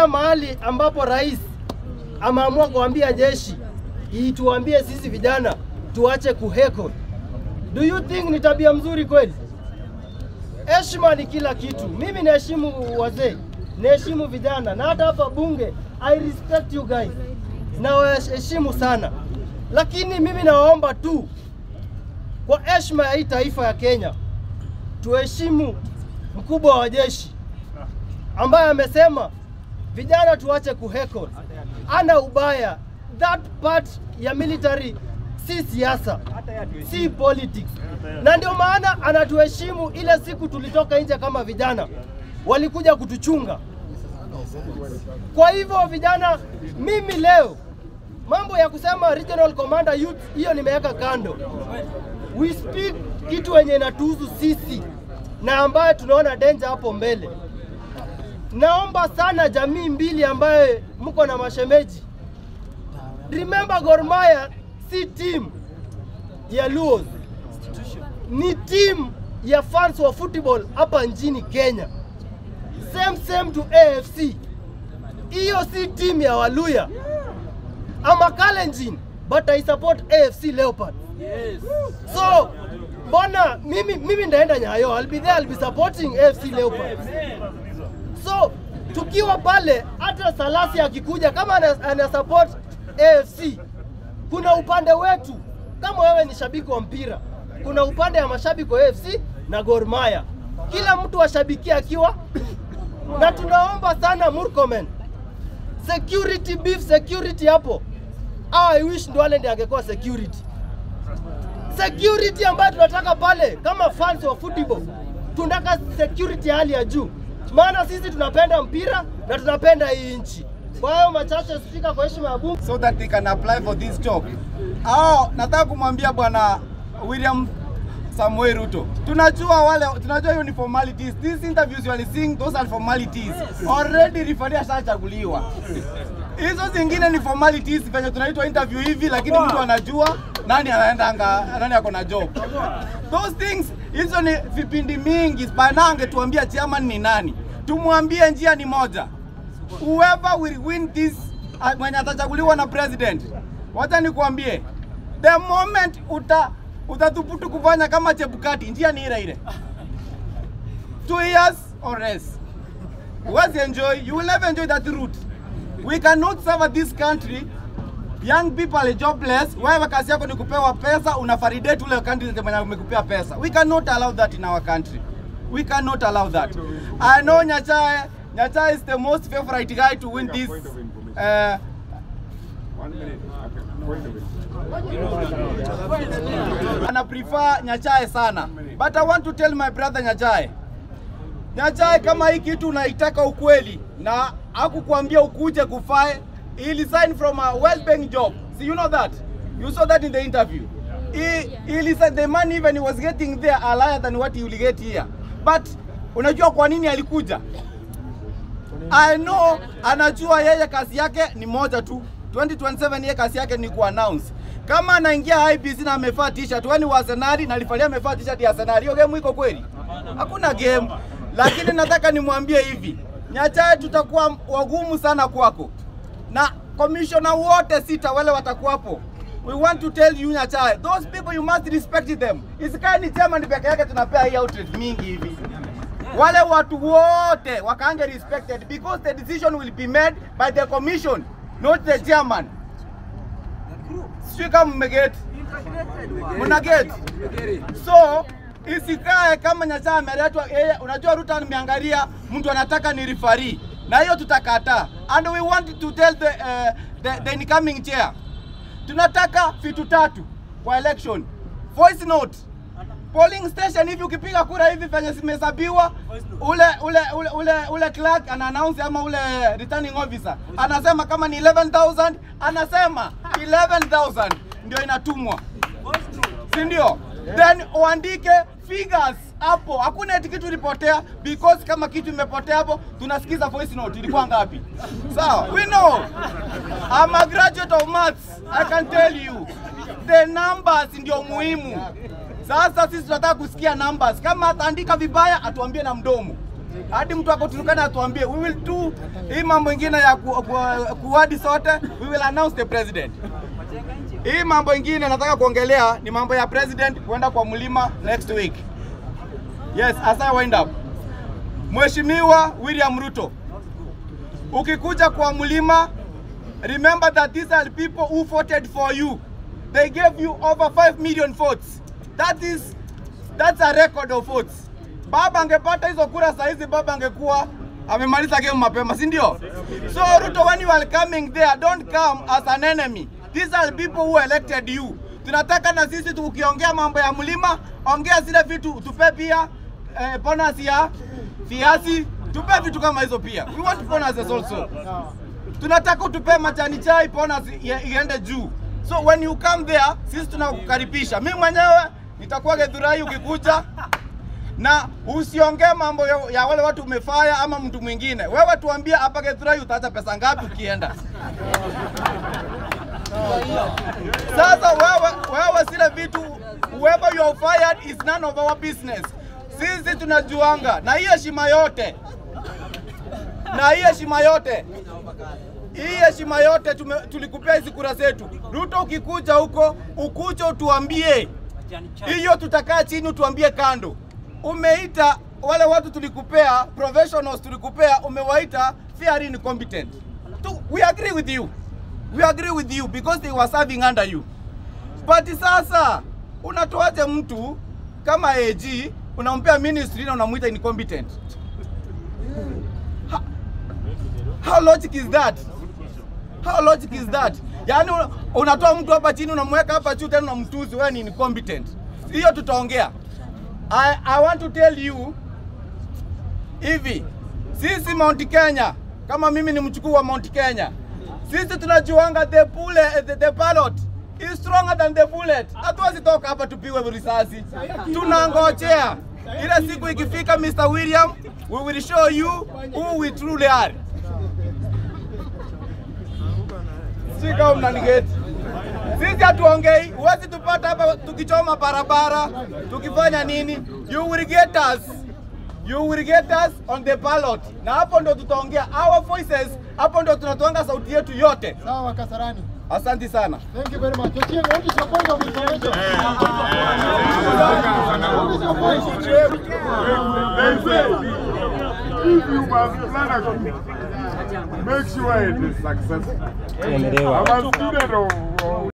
Tumefika mahali ambapo rais ameamua kuambia jeshi ituambie sisi vijana tuache kuheko. Do you think ni tabia mzuri kweli? Heshima ni kila kitu. Mimi naheshimu wazee, naheshimu vijana, na hata hapa bunge I respect you guys, na waheshimu sana. Lakini mimi nawaomba tu kwa heshima ya hii taifa ya Kenya, tuheshimu mkubwa wa jeshi ambaye amesema vijana tuache kuheko. Ana ubaya. That part ya military si siasa, si politics. Na ndio maana anatuheshimu. Ile siku tulitoka nje kama vijana, walikuja kutuchunga. Kwa hivyo vijana, mimi leo mambo ya kusema regional commander youth, hiyo nimeweka kando. We speak kitu wenye inatuhusu sisi na ambaye tunaona danger hapo mbele. Naomba sana jamii mbili ambaye mko na mashemeji, remember Gor Mahia si team ya Luos, ni team ya fans wa football hapa nchini Kenya. Same to AFC. Hiyo si team ya Waluya. I'm a Kalenjin, but I support AFC Leopards. Yes. So, bona mimi ndaenda Nyayo. I'll be there, I'll be supporting AFC Leopards. So, tukiwa pale, hata Salasi akikuja kama ana support AFC, kuna upande wetu. Kama wewe ni shabiki wa mpira, kuna upande ya mashabiki wa AFC na Gor Mahia. Kila mtu washabikia akiwa, na tunaomba sana Murkomen, security beef, security hapo. I wish Ndwale ndiye angekuwa security. Security ambayo tunataka pale kama fans wa football, tunataka security hali ya juu. Maana sisi tunapenda mpira na tunapenda hii nchi. Kwa hiyo machache spika kwa heshima ya bunge, so that they can apply for this job. Nataka kumwambia bwana William Samoei Ruto, tunajua hiyo ni formalities. These interviews you are seeing, those are formalities. Already referee ashachaguliwa. Hizo zingine ni formalities venye tunaitwa interview hivi, lakini mtu anajua nani ako na job. Those things, hizo ni vipindi mingi. Bana angetuambia chairman ni nani, tumwambie njia ni moja. Whoever will win this, mwenye atachaguliwa na president, wacha nikuambie, the moment utathubutu kufanya kama Chebukati, njia ni ile 2 years or less. You will never enjoy that route. We cannot serve this country. Young people are jobless. Wewe kazi yako ni kupewa pesa, unafaridate ule candidate mwenye amekupea pesa. We cannot allow that in our country. We cannot allow that. I know Nyachae is the most favorite guy to win this. 1 minute. I prefer Nyachae sana. But I want to tell my brother Nyachae, kama hii kitu unaitaka ukweli na hakukuambia ukuje kufae, he resigned from a well-paying job. See, you know that? You saw that in the interview. He resigned. The money even he was getting there are higher than what he will get here. But unajua kwa nini alikuja? I know anajua yeye kazi yake ni moja tu. 2027 yeye kazi yake ni ku-announce. Kama anaingia IBC na amevaa t-shirt, wani wa Arsenal na alifalia amevaa t-shirt ya Arsenal, hiyo game iko kweli? Hakuna game. Lakini nataka nimwambie hivi, Nyachae tutakuwa wagumu sana kwako. Na commissioner wote 6 wale watakuwapo. We want to tell you Nyachae, those people you must respect them. Isikani chairman peke yake tunapea hii outrage mingi hivi. Wale watu wote wakaange respected because the decision will be made by the commission, not the chairman. Sio kama mmegeti. Mnageti. So isikae kama Nyachae ameletwa yeye, unajua Ruto ameangalia mtu anataka ni referee. Na hiyo tutakataa. And we want to tell the incoming chair, tunataka vitu 3 kwa election. Voice note. Polling station hivi ukipiga kura hivi fanya zimehesabiwa, ule clerk ana announce ama ule returning officer anasema kama ni 11,000, anasema 11,000 ndio inatumwa. Si ndio? Then uandike figures hapo. Hakuna eti kitu ilipotea, because kama kitu imepotea hapo tunasikiza voice note ilikuwa ngapi. Sawa? We know. I'm a graduate of maths. I can tell you. The numbers ndio muhimu. Sasa sisi tunataka kusikia numbers. Kama ataandika vibaya atuambie na mdomo. Hadi mtu akoturukana atuambie we will do hii mambo ingine ya kuadi sote, we will announce the president. Hii mambo ingine nataka kuongelea ni mambo ya president kwenda kwa mlima next week. Yes, as I wind up. Mheshimiwa William Ruto, ukikuja kwa mlima, remember that these are people who voted for you. They gave you over 5 million votes. That's a record of votes. Baba angepata hizo kura saa hizi, baba angekuwa amemaliza game mapema, si ndio? So Ruto, when you are coming there, don't come as an enemy. These are people who elected you. Tunataka na sisi tukiongea mambo ya mlima, ongea zile vitu, tupe pia bonus ya viazi, tupe vitu kama hizo pia. We want bonuses also. Tunataka tupe majani chai, bonus iende juu. So when you come there, sisi tunakukaribisha. Mimi mwenyewe nitakuwa Githurai ukikuja, na usiongee mambo ya wale watu umefaya ama mtu mwingine. Wewe tuambie hapa Githurai utaacha pesa ngapi ukienda. Sasa wewe sile vitu, whoever you are fired is none of our business. Sisi tunajuanga na hii heshima yote. Hii heshima yote tulikupea hizi kura zetu. Ruto, ukikuja huko, ukuje utuambie. Hiyo tutakaa chini utuambie kando. Umeita wale watu tulikupea, professionals tulikupea, umewaita very incompetent. We agree with you. We agree with you because they were serving under you. But sasa unatoaje mtu kama AG unampea ministry na unamuita incompetent? How logic is that? How logic is that? Yani unatoa mtu hapa chini unamweka hapa juu tena unamtuzi wewe ni incompetent. Hiyo tutaongea. I want to tell you hivi, sisi Mount Kenya, kama mimi ni mchukuu wa Mount Kenya, sisi tunajuanga the ballot is stronger than the bullet. Hatuwezi toka hapa tupigwe risasi. Tunangojea ile siku ikifika, Mr. William, we will show you who we truly are. Sika mnanigeti. Sisi hatuongei, huwezi tupata hapa tukichoma barabara, tukifanya nini? You will get us on the ballot. Na hapo ndo tutaongea our voices, hapo ndo tunatoanga sauti yetu yote. Sawa Kasarani. Asante sana. Thank you very much. Ochieng, what is your point of information? What is your point? They say, if you must plan a coup, make sure it is successful. I'm a student of